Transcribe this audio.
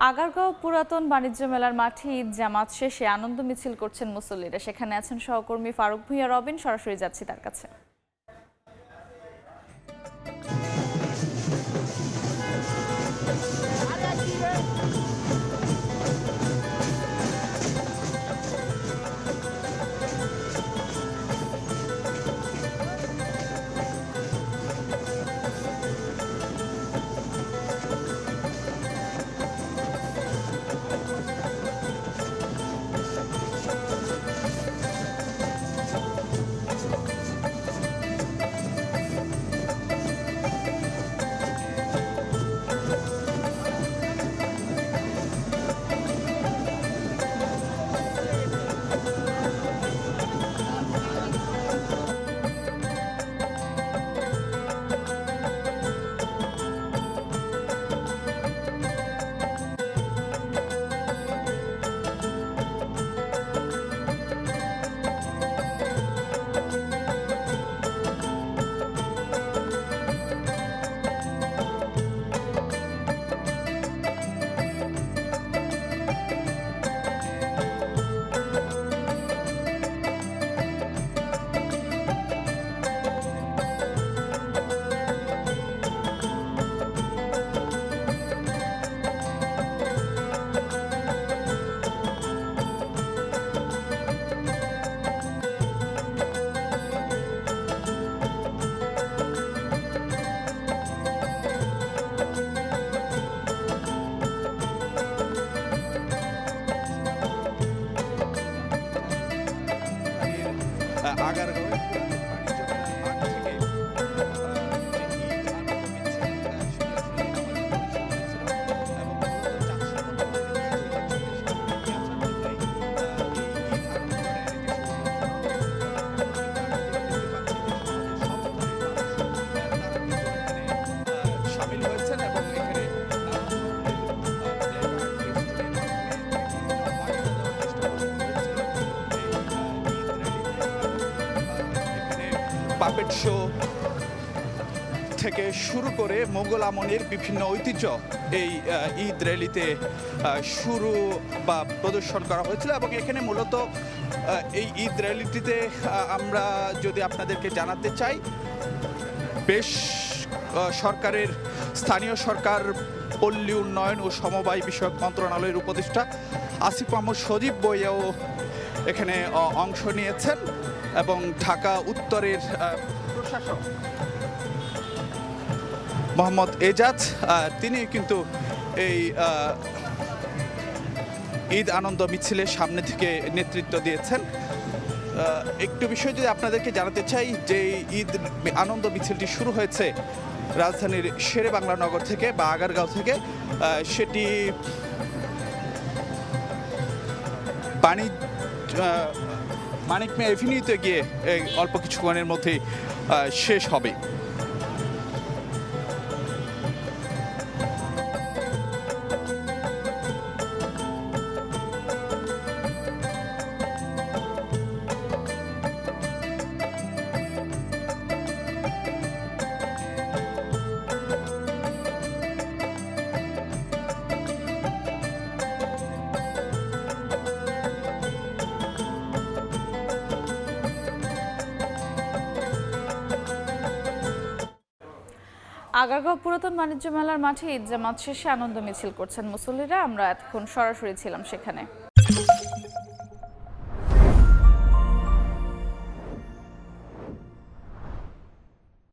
আগারগাঁও পুরাতন বাণিজ্য মেলার মাঠে ঈদ জামাত শেষে আনন্দ মিছিল করছেন মুসল্লিরা। সেখানে আছেন সহকর্মী ফারুক ভূঁইয়া রবিন। সরাসরি যাচ্ছি তার কাছে। আগারগাঁওয়ের বাণিজ্য মেলার মাঠ থেকে যে ঈদ আনন্দ মিছিল সরাসরি আমাদের পরিচালনা এবং এই ঈদ আনন্দটা নিয়ে এসেছে। এবং এই ঈদ আনন্দটা সামিল হয়েছেন এবং এখানে পাপেট শো থেকে শুরু করে মোগল আমলের বিভিন্ন ঐতিহ্য এই ঈদ র্যালিতে শুরু বা প্রদর্শন করা হয়েছিল। এবং এখানে মূলত এই ঈদ র্যালিটিতে আমরা যদি আপনাদেরকে জানাতে চাই, বেশ সরকারের স্থানীয় সরকার পল্লী উন্নয়ন ও সমবায় বিষয়ক মন্ত্রণালয়ের উপদেষ্টা আসিফ মাহমুদ সজীব বইয়াও এখানে অংশ নিয়েছেন এবং ঢাকা উত্তরের প্রশাসক মোহাম্মদ এজাজ তিনি কিন্তু এই ঈদ আনন্দ মিছিলের সামনে থেকে নেতৃত্ব দিয়েছেন। একটু বিষয় যদি আপনাদেরকে জানাতে চাই যে ঈদ আনন্দ মিছিলটি শুরু হয়েছে রাজধানীর শেরে বাংলা নগর থেকে বা আগারগাঁও থেকে। সেটি মানিক মিয়া এভিনিউতে গিয়ে অল্প কিছুক্ষণের মধ্যেই শেষ হবে। আগারগাঁও পুরাতন বাণিজ্য মেলার মাঠে ঈদ জামাত শেষে আনন্দ মিছিল করছেন মুসল্লিরা। আমরা এতক্ষণ সরাসরি ছিলাম সেখানে।